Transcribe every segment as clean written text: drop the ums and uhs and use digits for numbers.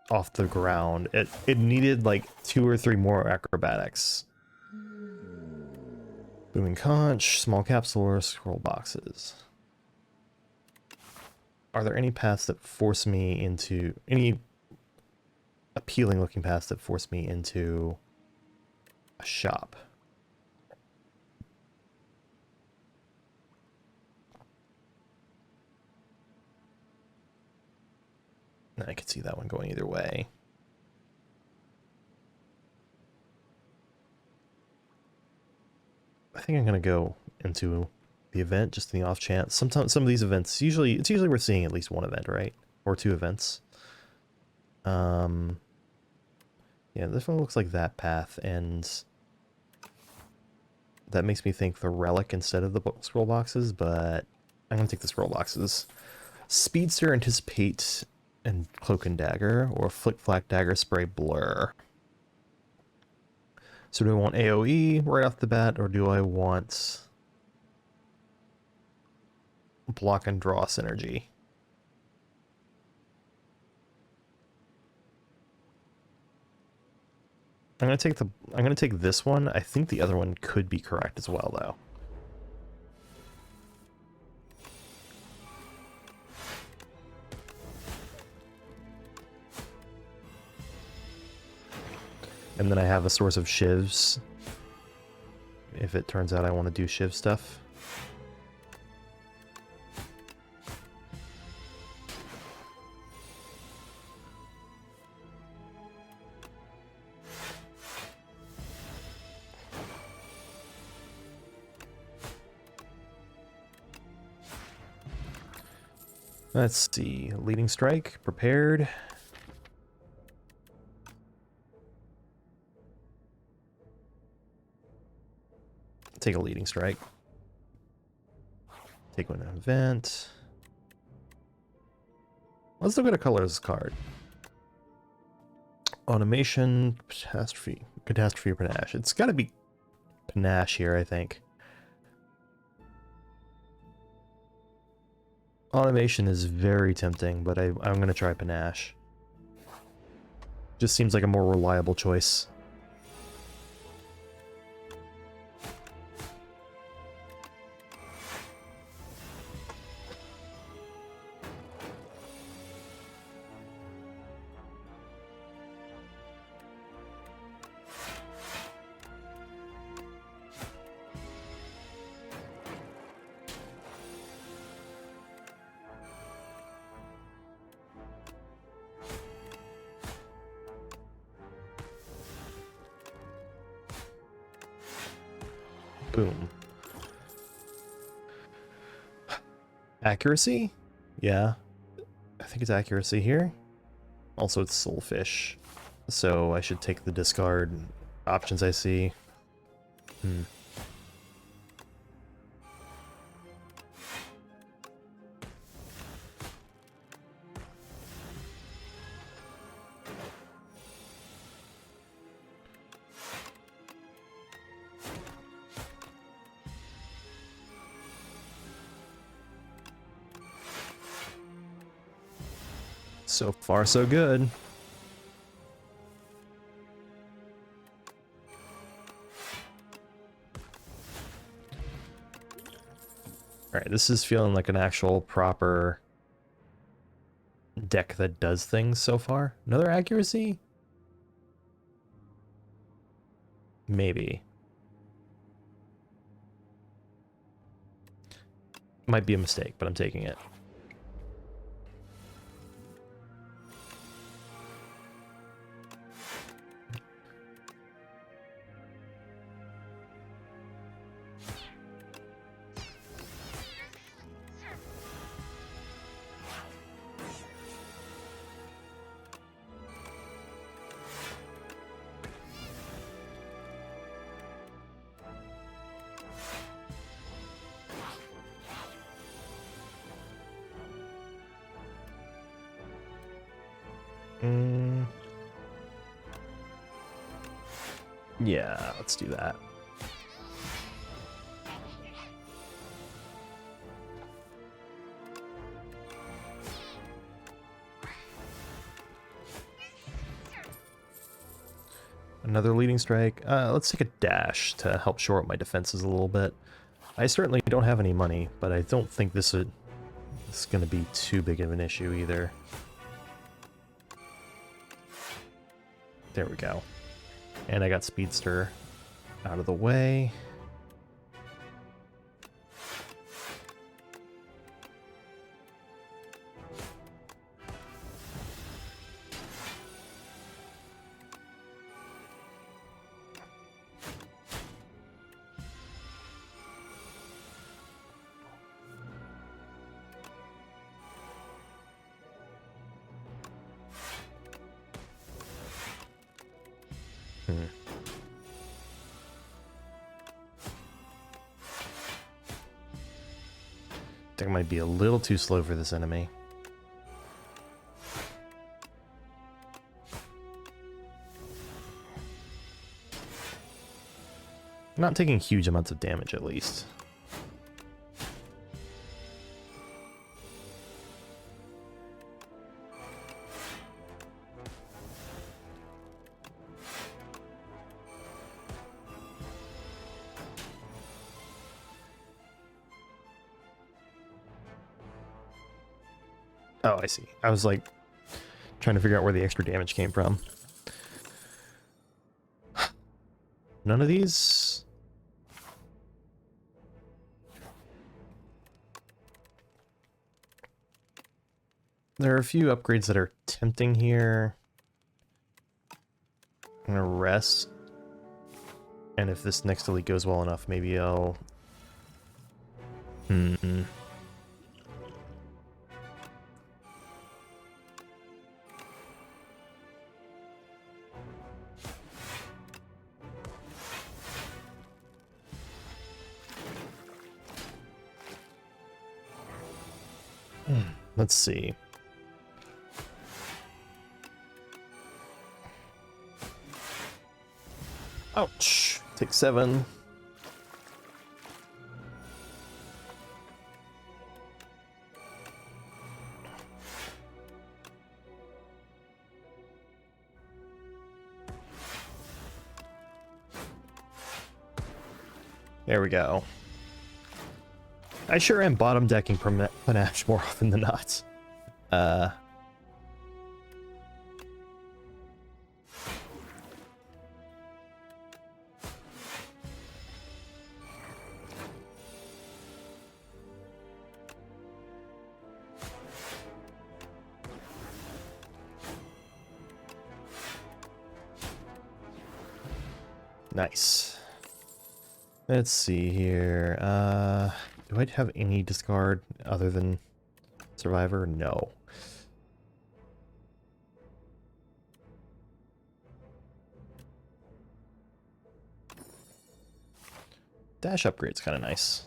off the ground. It needed like 2 or 3 more acrobatics. Booming conch, small capsule, or scroll boxes. Are there any paths that force me into any appealing looking paths that force me into a shop? I could see that one going either way. I think I'm gonna go into the event just in the off chance. Sometimes some of these events, it's usually we're seeing at least one event, right? Or 2 events. Yeah, this one looks like that path, and that makes me think the relic instead of the scroll boxes, but I'm gonna take the scroll boxes. Speedster, Anticipate, and Cloak and Dagger, or Flick Flack Dagger Spray Blur. So do I want AoE right off the bat, or do I want block and draw synergy? I'm gonna take this one. I think the other one could be correct as well, though. And then I have a source of shivs if it turns out I want to do shiv stuff. Let's see. Leading strike, prepared. Take a leading strike. Take one event. Let's look at a colors card. Automation, catastrophe, or panache. It's got to be panache here, I think. Automation is very tempting, but I'm going to try panache. Just seems like a more reliable choice. Boom. Accuracy? Yeah. I think it's accuracy here. Also, it's soulfish. So I should take the discard options I see. So far, so good. Alright, this is feeling like an actual proper deck that does things so far. Another accuracy? Maybe. Might be a mistake, but I'm taking it. Yeah, let's do that. Another leading strike. Let's take a dash to help shore up my defenses a little bit. I certainly don't have any money, but I don't think this is going to be too big of an issue either. There we go. And I got Speedster out of the way. I think I might be a little too slow for this enemy. I'm not taking huge amounts of damage, at least. Oh, I see. I was like trying to figure out where the extra damage came from. None of these. There are a few upgrades that are tempting here. I'm gonna rest. And if this next elite goes well enough, maybe I'll... Let's see. Ouch. Take 7. There we go. I sure am bottom decking Panache more often than not. Nice. Let's see here. Do I have any discard other than Survivor? No. Dash upgrade's kind of nice.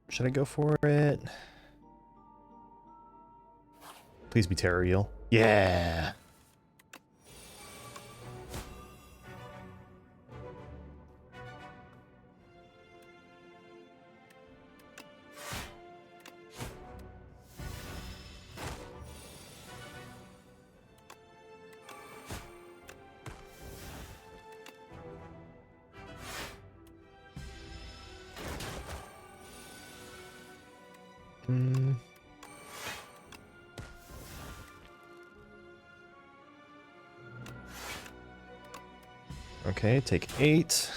Should I go for it? Please be Terror Eel. Yeah! Okay, take 8.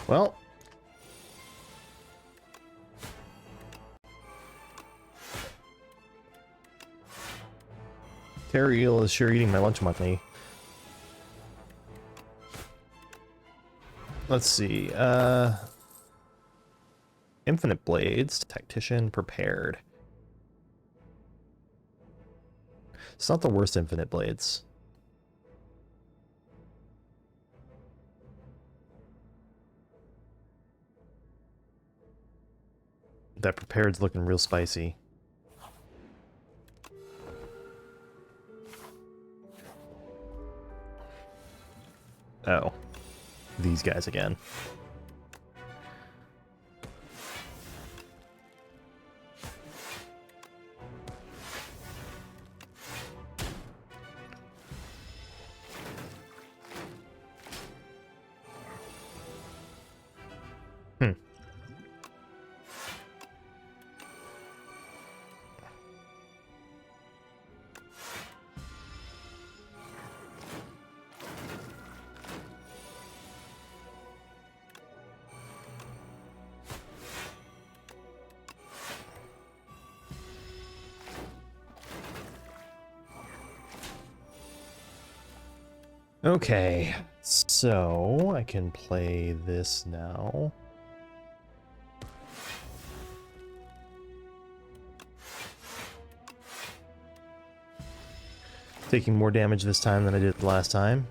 Well. Terror Eel is sure eating my lunch monthly. Let's see. Infinite Blades, Tactician, Prepared. It's not the worst Infinite Blades. That Prepared's looking real spicy. Oh. These guys again. Okay, so I can play this now. Taking more damage this time than I did last time.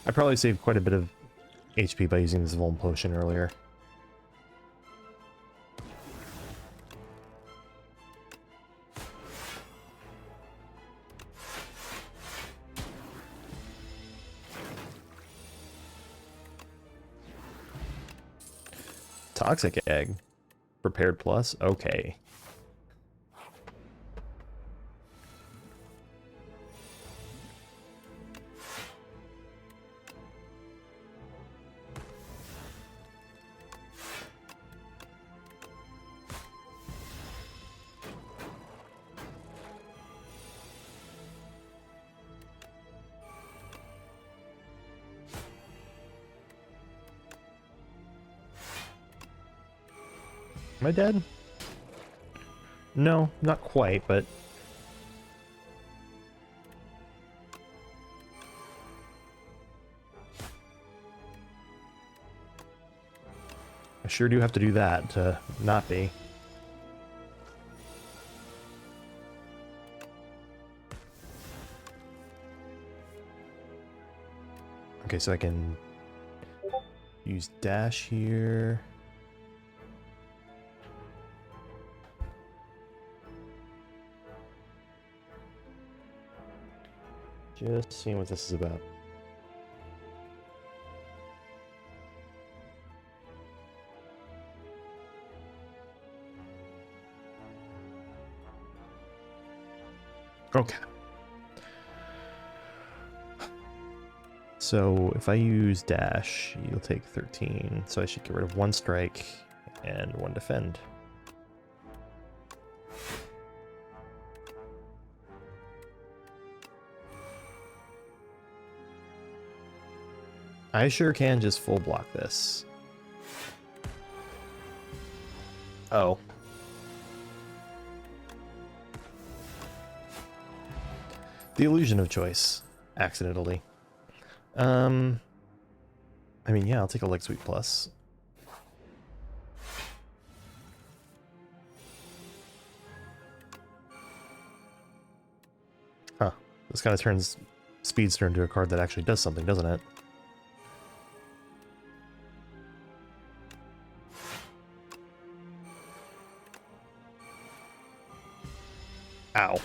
I probably saved quite a bit of HP by using this Vuln Potion earlier. Toxic Egg. Prepared Plus? Okay. Am I dead? No, not quite, but... I sure do have to do that to not be. Okay, so I can use dash here. Just seeing what this is about. Okay. So if I use dash, you'll take 13. So I should get rid of 1 strike and 1 defend. I sure can just full block this. Oh. The illusion of choice. Accidentally. I mean, yeah, I'll take a leg sweep plus. Huh. This kind of turns Speedster into a card that actually does something, doesn't it? Ow.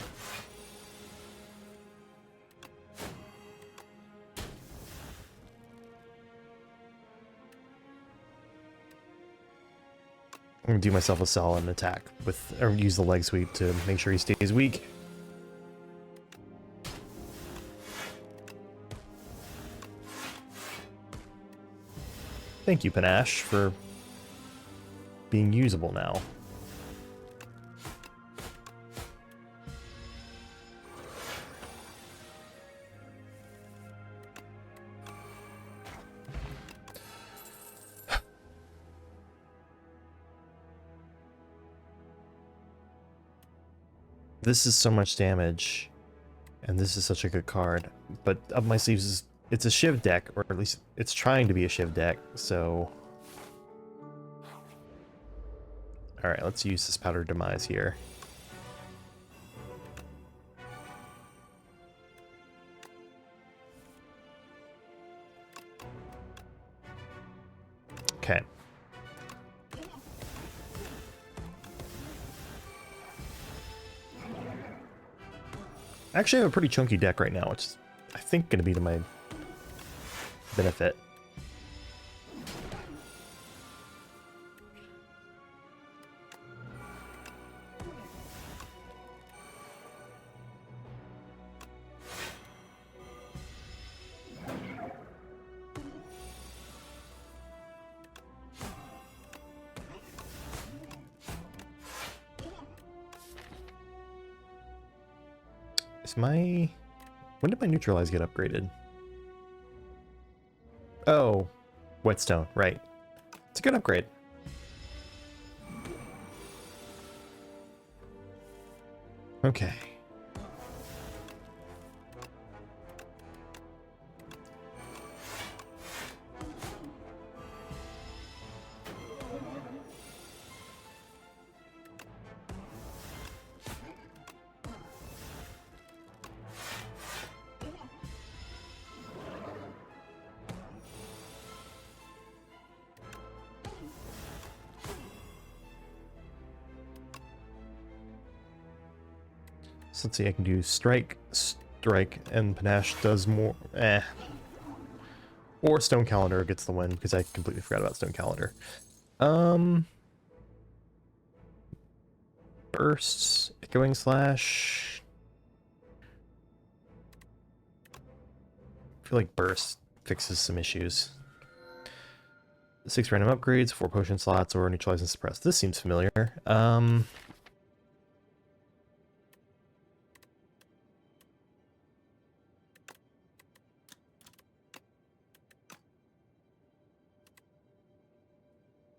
I'm gonna do myself a solid attack with, or use the leg sweep to make sure he stays weak. Thank you, Panache, for being usable now. This is so much damage, and this is such a good card. But up my sleeves is it's a shiv deck, or at least it's trying to be a shiv deck. So, all right, let's use this powder demise here. Okay. I actually have a pretty chunky deck right now, which is, I think, going to be to my benefit. Is my... When did my neutralize get upgraded? Oh, whetstone, right. It's a good upgrade. Okay. So let's see, I can do strike, and panache does more. Or Stone Calendar gets the win, because I completely forgot about Stone Calendar. Bursts, Echoing Slash. I feel like Burst fixes some issues. 6 random upgrades, 4 potion slots, or neutralize and suppress. This seems familiar.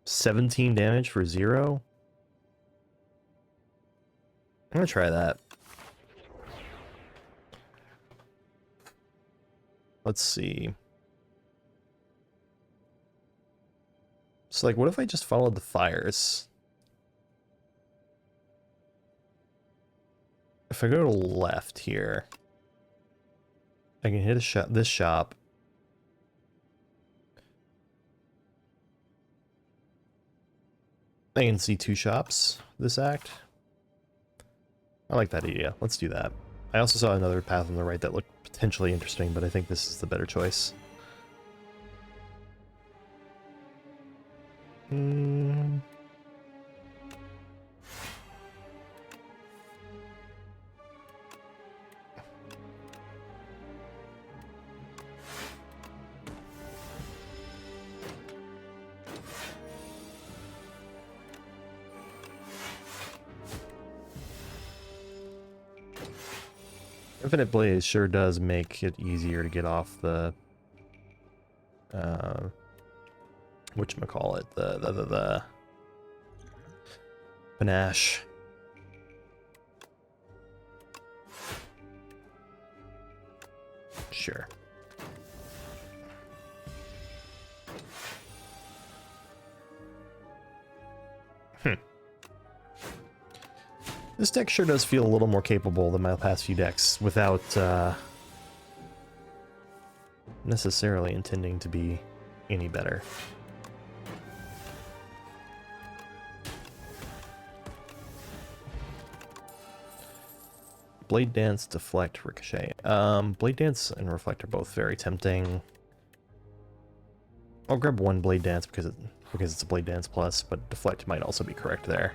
17 damage for 0? I'm gonna try that. Let's see. So, like, what if I just followed the fires? If I go to left here, I can hit this shop. I can see 2 shops this act. I like that idea. Let's do that. I also saw another path on the right that looked potentially interesting, but I think this is the better choice. Infinite Blaze sure does make it easier to get off the whatchamacallit, the panache. Sure. This deck sure does feel a little more capable than my past few decks, without necessarily intending to be any better. Blade Dance, Deflect, Ricochet. Blade Dance and Reflect are both very tempting. I'll grab one Blade Dance because it's a Blade Dance plus, but Deflect might also be correct there.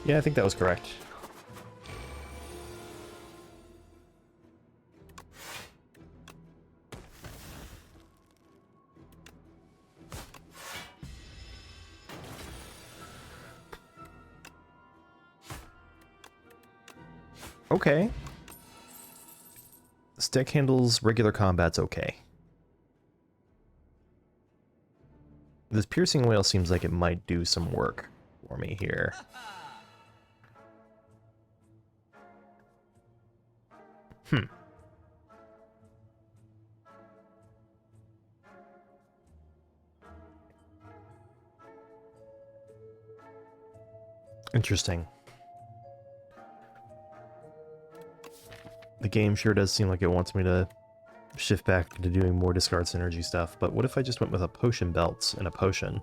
Yeah, I think that was correct. Okay. Stick handles regular combat's okay. This piercing whale seems like it might do some work for me here. Hmm. Interesting. The game sure does seem like it wants me to shift back into doing more discard synergy stuff, but what if I just went with a potion belt and a potion?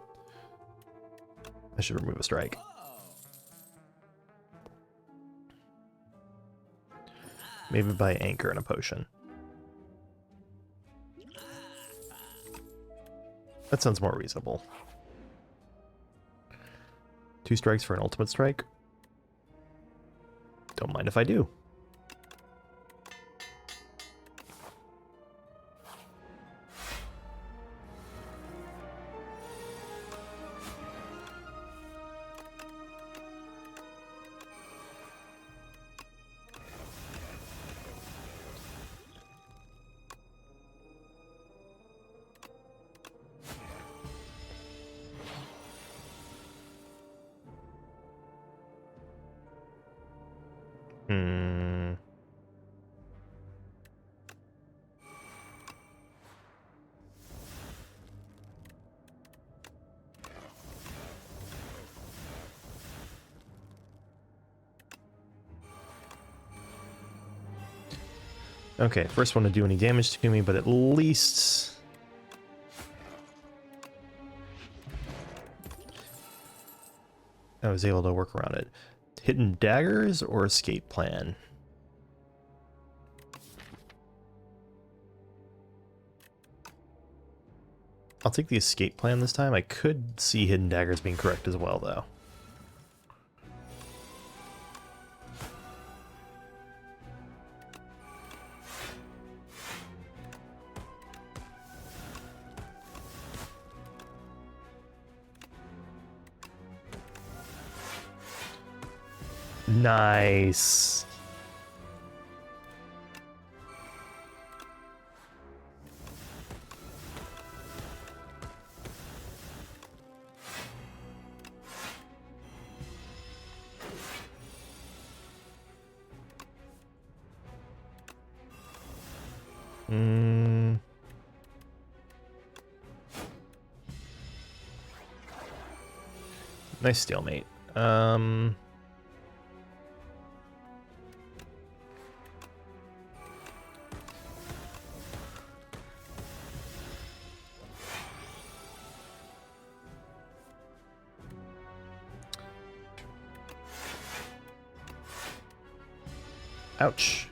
I should remove a strike. Maybe buy anchor and a potion. That sounds more reasonable. 2 strikes for an ultimate strike? Don't mind if I do. Hmm. Okay, first one to do any damage to me, but at least... I was able to work around it. Hidden daggers or escape plan? I'll take the escape plan this time. I could see hidden daggers being correct as well, though. Nice. Nice stalemate. Ouch.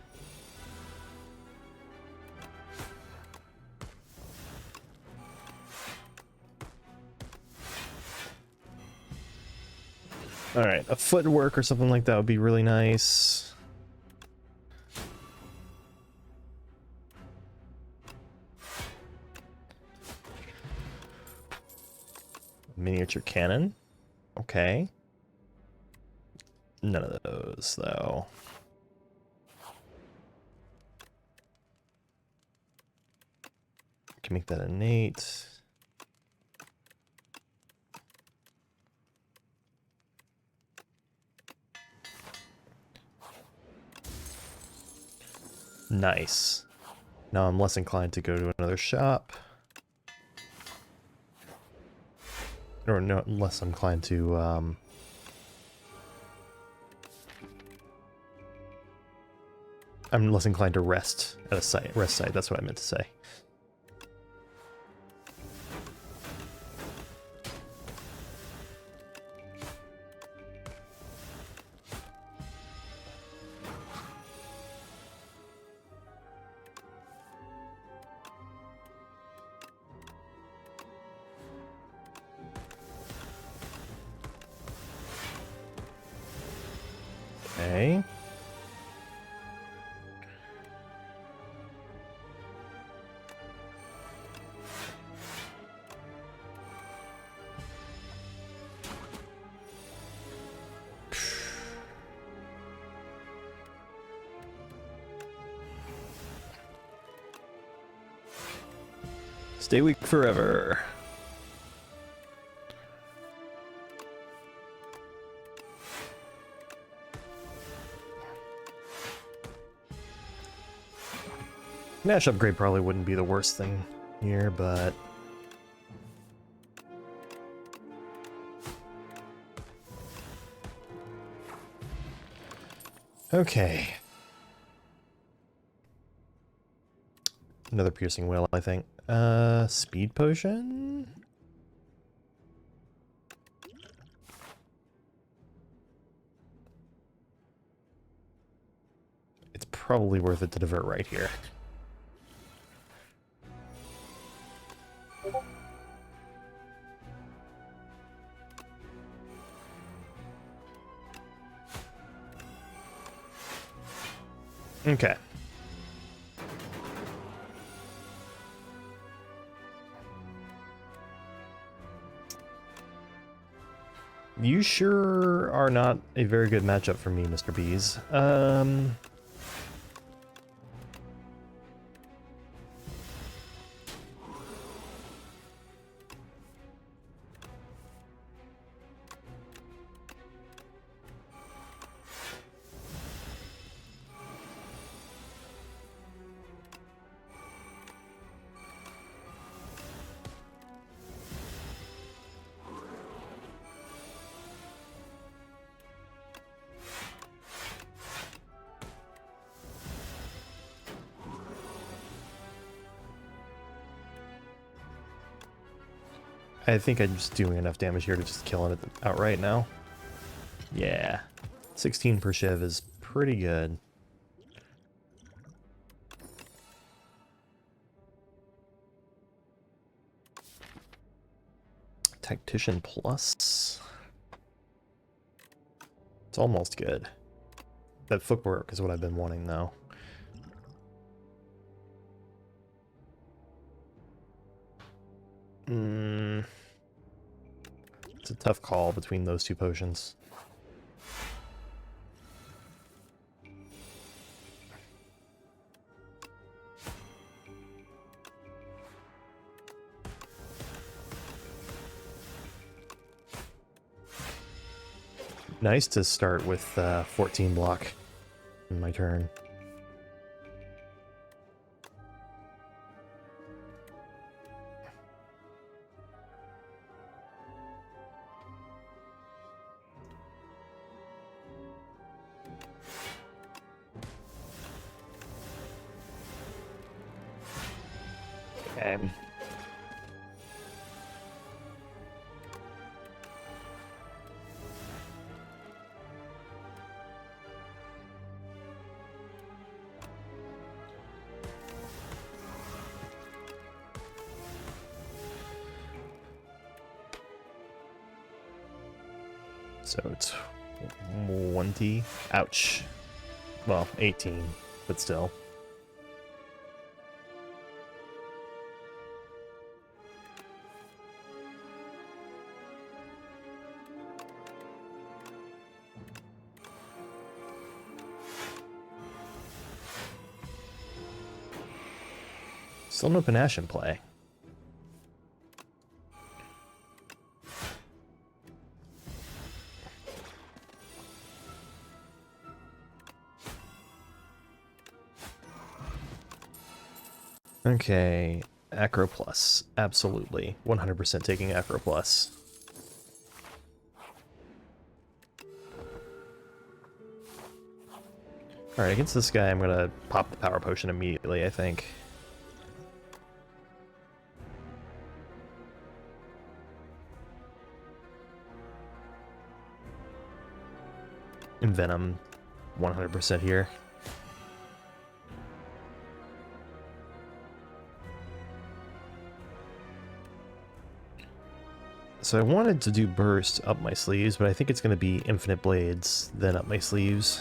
Alright, a footwork or something like that would be really nice. Miniature cannon. Okay. None of those, though. Can make that innate. Nice. Now I'm less inclined to go to another shop. Or no, less inclined to, I'm less inclined to rest at a rest site, that's what I meant to say. Okay. Stay weak forever. Nash upgrade probably wouldn't be the worst thing here, but... Okay. Another piercing whale, I think. Speed potion? It's probably worth it to divert right here. Okay. You sure are not a very good matchup for me, Mr. Bees. I think I'm just doing enough damage here to just kill it outright now. Yeah. 16 per shiv is pretty good. Tactician plus. It's almost good. That footwork is what I've been wanting though. It's a tough call between those two potions. Nice to start with 14 block in my turn. Okay. So it's 20. Ouch. Well, 18, but still. Still no panache in play. Okay, acro plus. Absolutely. 100% taking acro plus. Alright, against this guy, I'm gonna pop the power potion immediately, I think. Envenom 100% here. So I wanted to do burst up my sleeves, but I think it's going to be infinite blades, then up my sleeves.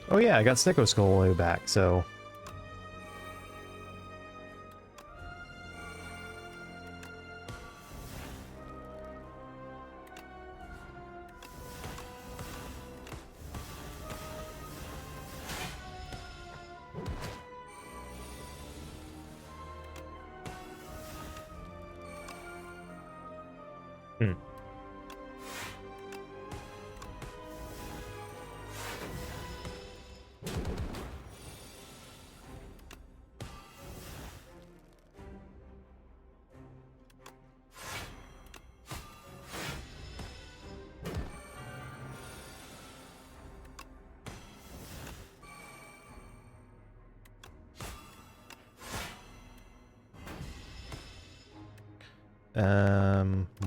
Oh yeah, I got Snicko Skull way back, so... Hmm.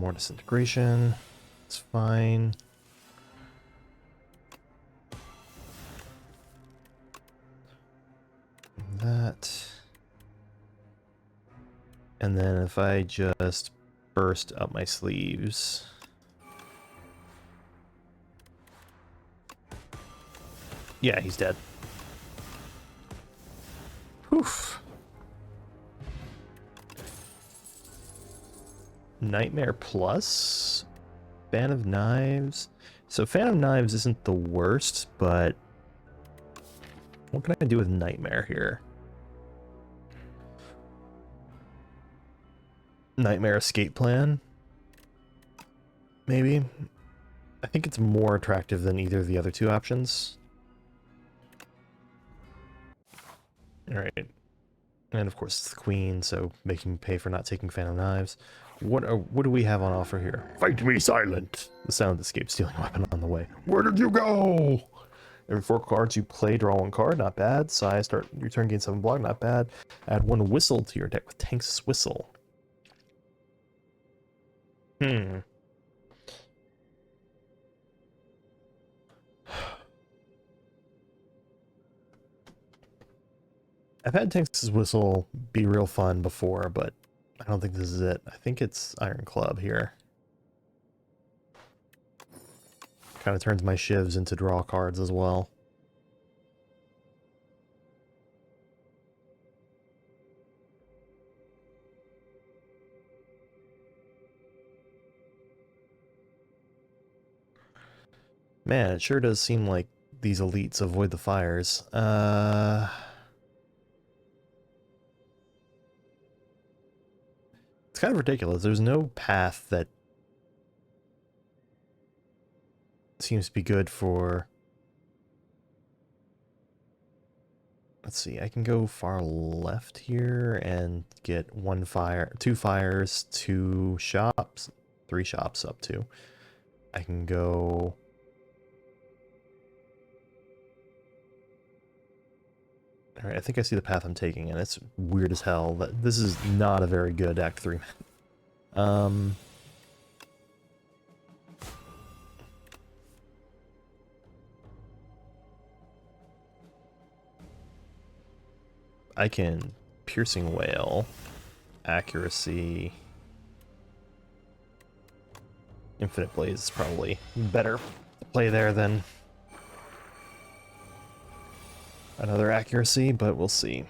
More disintegration. It's fine. That. And then if I just burst up my sleeves. Yeah, he's dead. Oof. Nightmare plus? Fan of Knives. So Fan of Knives isn't the worst, but what can I do with Nightmare here? Nightmare Escape Plan? Maybe? I think it's more attractive than either of the other two options. Alright. And of course it's the Queen, so making me pay for not taking Fan of Knives. What do we have on offer here? Fight me silent! The sound escape stealing weapon on the way. Where did you go? Every 4 cards you play, draw 1 card, not bad. Size, start your turn, gain 7 block, not bad. Add 1 whistle to your deck with Tank's Whistle. I've had Tank's Whistle be real fun before, but I don't think this is it. I think it's Iron Club here. Kind of turns my shivs into draw cards as well. Man, it sure does seem like these elites avoid the fires. It's kind of ridiculous. There's no path that seems to be good for... Let's see, I can go far left here and get 1 fire, 2 fires, 2 shops, 3 shops up to. I can go... Alright, I think I see the path I'm taking, and it's weird as hell. That this is not a very good Act 3. I can Piercing Wail, Accuracy, Infinite Blaze is probably better to play there than another Accuracy, but we'll see.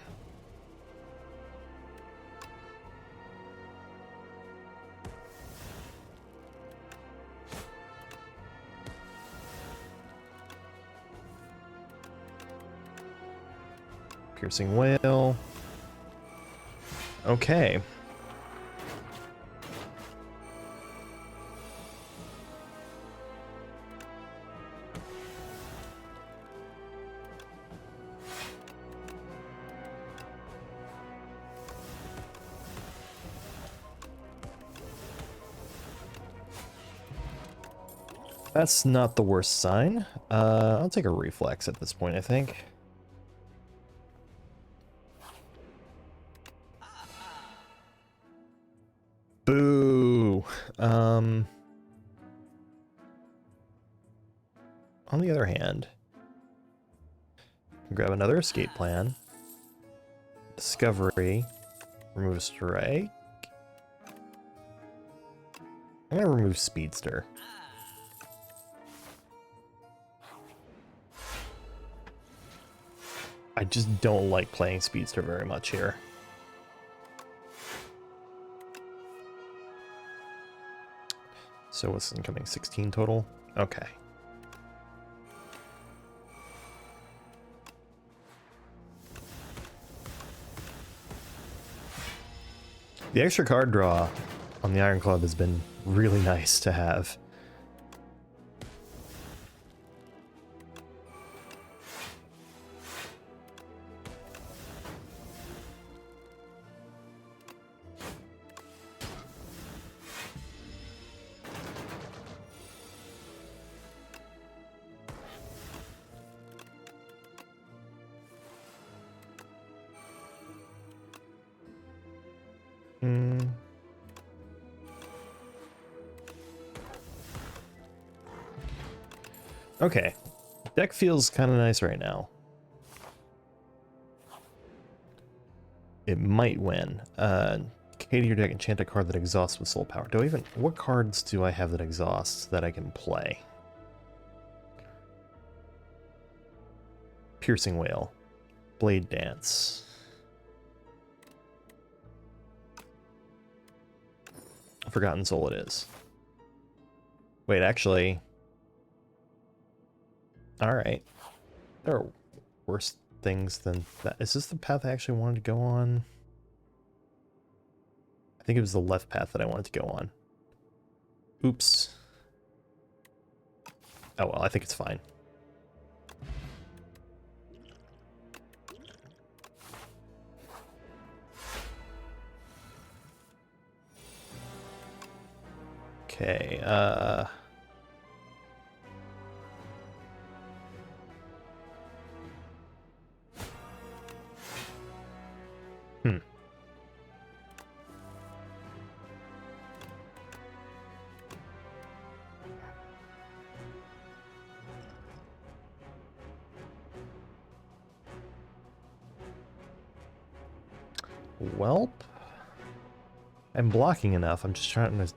Piercing Wail. Okay. That's not the worst sign. I'll take a reflex at this point, I think. Boo! On the other hand, grab another escape plan. Discovery. Remove Strike. I'm gonna remove Speedster. I just don't like playing Speedster very much here. So what's incoming? 16 total? Okay. The extra card draw on the Iron Club has been really nice to have. Okay, deck feels kind of nice right now. It might win. Katie, your deck, enchant a card that exhausts with soul power. What cards do I have that exhaust that I can play? Piercing Wail, Blade Dance. Forgotten Soul it is. Wait, actually... Alright. There are worse things than that. Is this the path I actually wanted to go on? I think it was the left path that I wanted to go on. Oops. Oh well, I think it's fine. Okay, Welp. I'm blocking enough. I'm just trying to...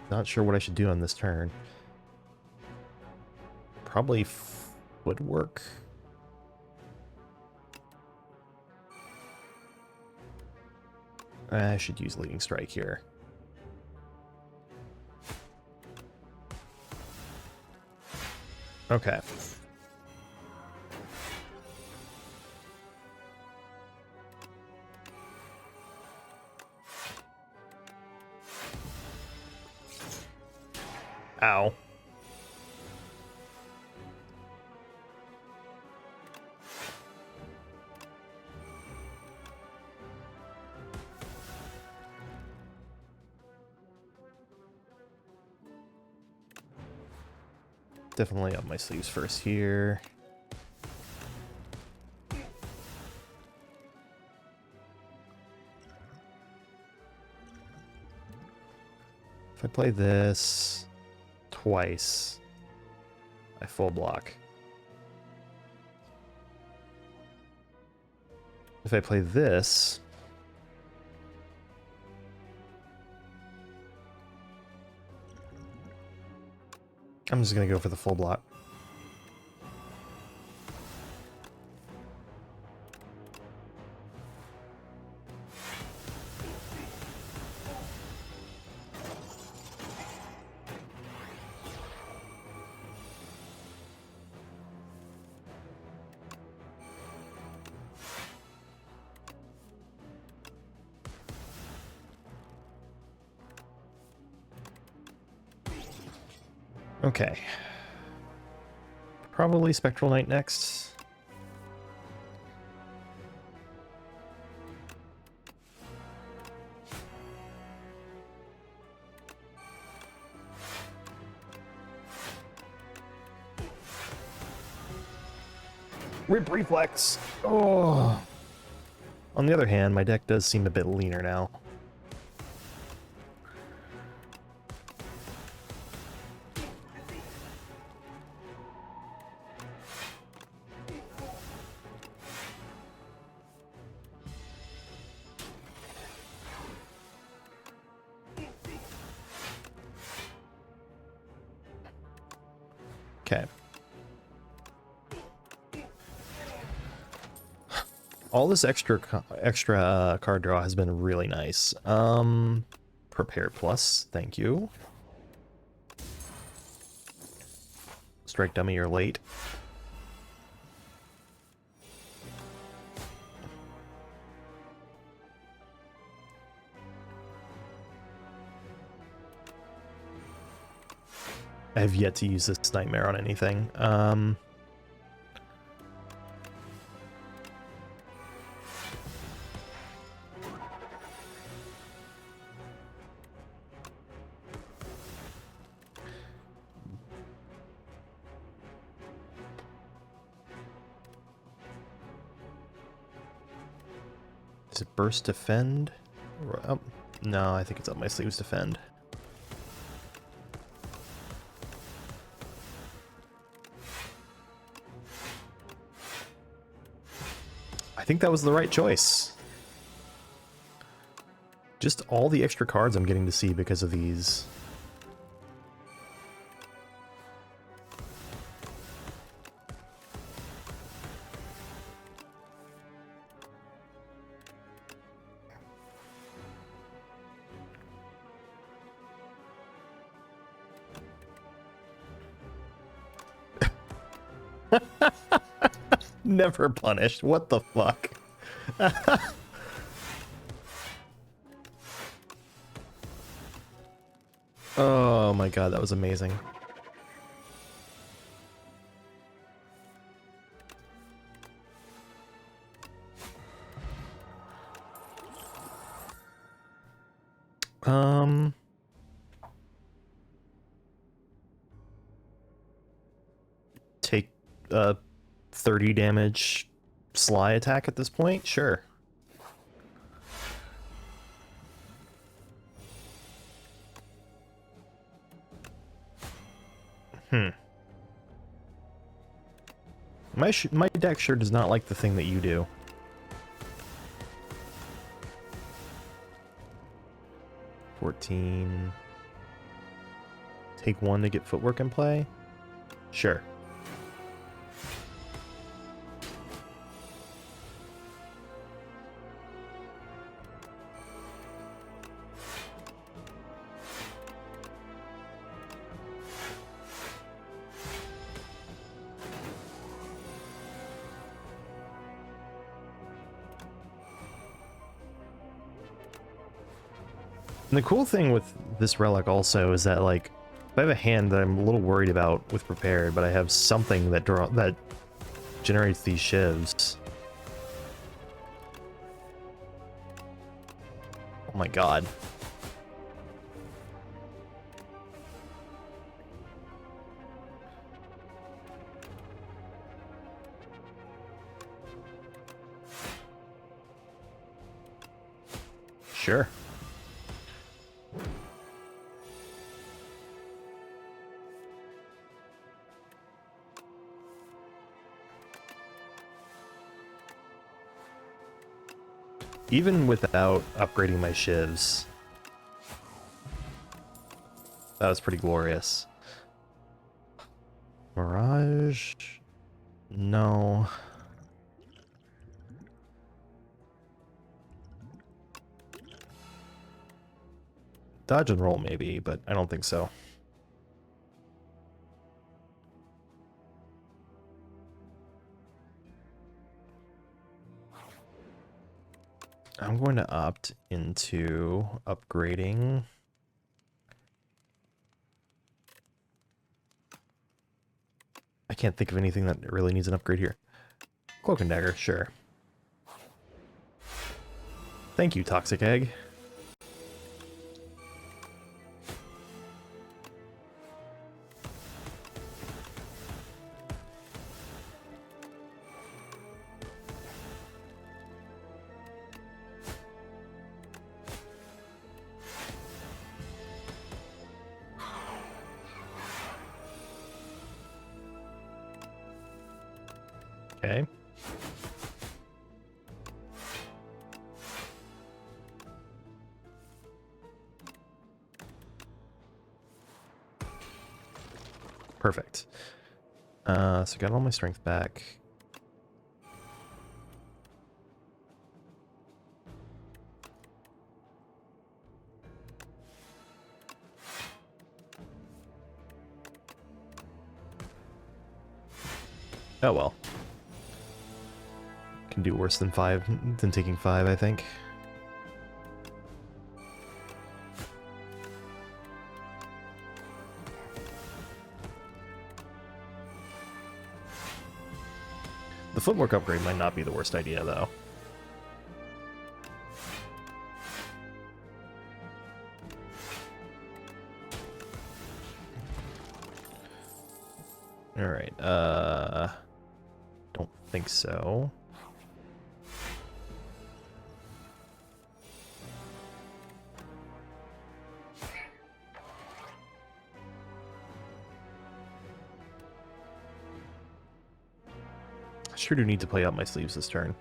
Not sure what I should do on this turn. Probably footwork. I should use Leading Strike here. Okay. Ow. Definitely up my sleeves first here. If I play this twice, I full block. If I play this, I'm just gonna go for the full block. Okay. Probably Spectral Knight next. Rip Reflex! Oh! On the other hand, my deck does seem a bit leaner now. Okay. All this extra card draw has been really nice. Prepared Plus, thank you. Strike Dummy, you're late. I have yet to use this nightmare on anything. Is it burst defend? Oh, no, I think it's up my sleeves defend. I think that was the right choice. Just all the extra cards I'm getting to see because of these. Never punished. What the fuck? Oh my god, that was amazing. Take 30 damage Sly attack at this point? Sure. My deck sure does not like the thing that you do. $14. Take 1 to get footwork in play? Sure. And the cool thing with this relic also is that, like, I have a hand that I'm a little worried about with prepared, but I have something that generates these shivs. Oh my god. Sure. Even without upgrading my shivs, that was pretty glorious. Mirage? No. Dodge and roll maybe, but I don't think so. I'm going to opt into upgrading. I can't think of anything that really needs an upgrade here. Cloak and Dagger, sure. Thank you, Toxic Egg. Okay. Perfect. So got all my strength back. Oh well. Can do worse than taking 5, I think. The footwork upgrade might not be the worst idea, though. Alright, don't think so. I sure do need to play out my sleeves this turn.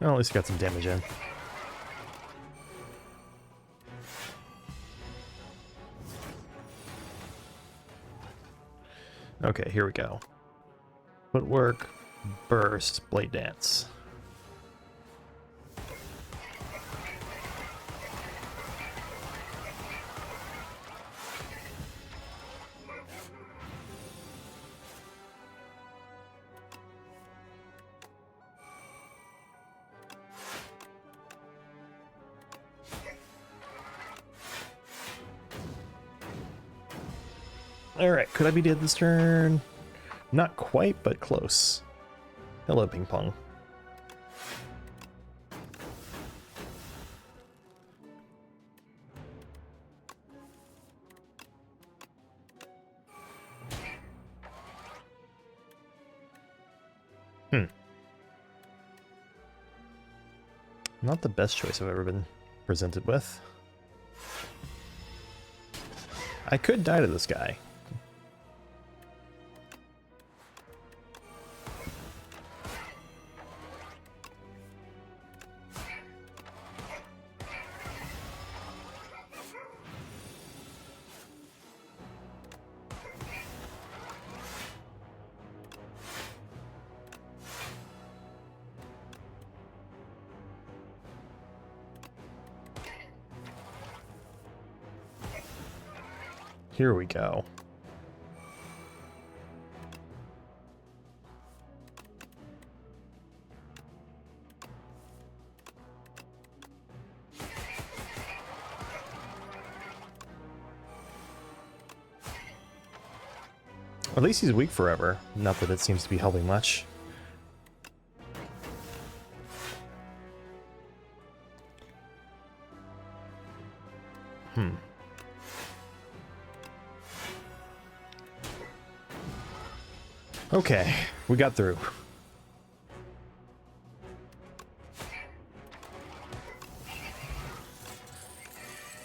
Well, at least got some damage in. Okay, here we go. Footwork, burst, blade dance. Alright, could I be dead this turn? Not quite, but close. Hello, ping pong. Not the best choice I've ever been presented with. I could die to this guy. Here we go. At least he's weak forever. Not that it seems to be helping much. Okay, we got through.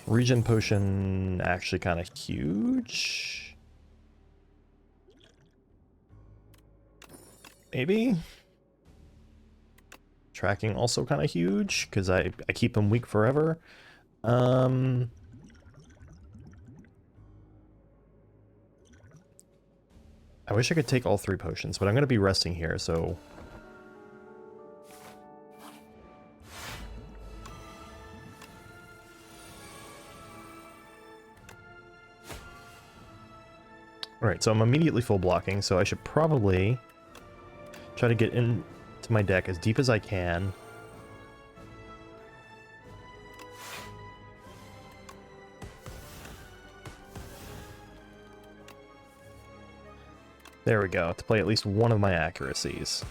Regen potion actually kind of huge. Maybe? Tracking also kind of huge, because I keep him weak forever. I wish I could take all 3 potions, but I'm going to be resting here, so... Alright, so I'm immediately full blocking, so I should probably try to get into my deck as deep as I can. There we go, to play at least one of my accuracies.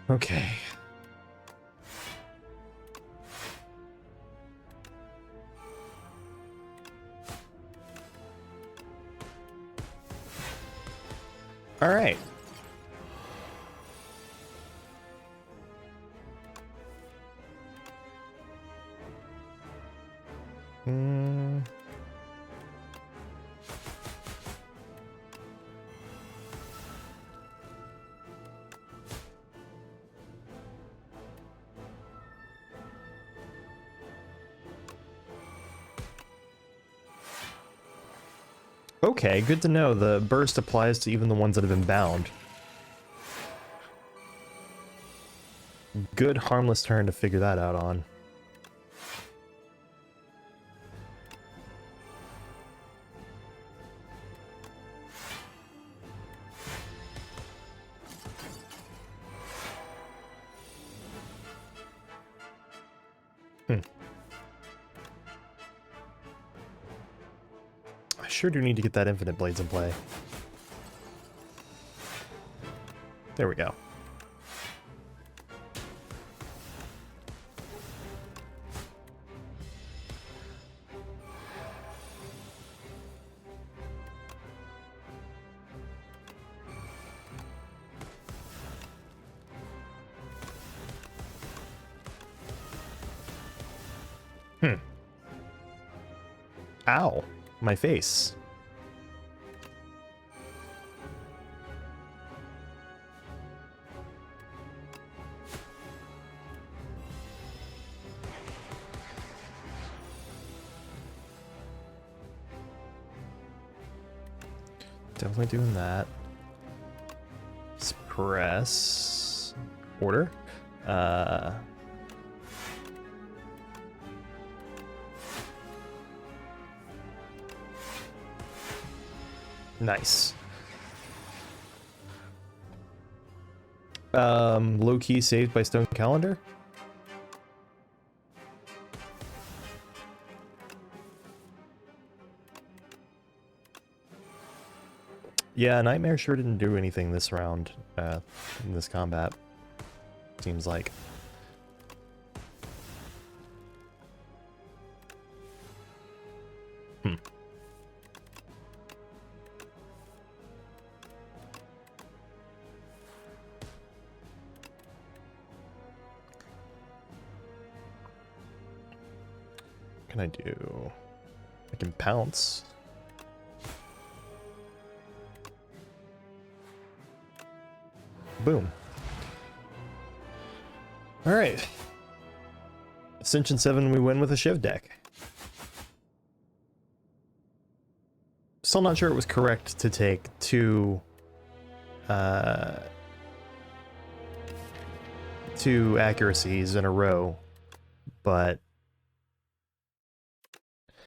Okay. All right. Okay, good to know. The burst applies to even the ones that have been bound. Good harmless turn to figure that out on. I sure do need to get that infinite blades in play. There we go. Ow, my face. Definitely doing that. Suppress. Order. Nice. Low-key saved by Stone Calendar? Yeah, Nightmare sure didn't do anything this round, in this combat. Seems like. What can I do? I can pounce. Boom. Alright. Ascension 7, we win with a Shiv deck. Still not sure it was correct to take two accuracies in a row, but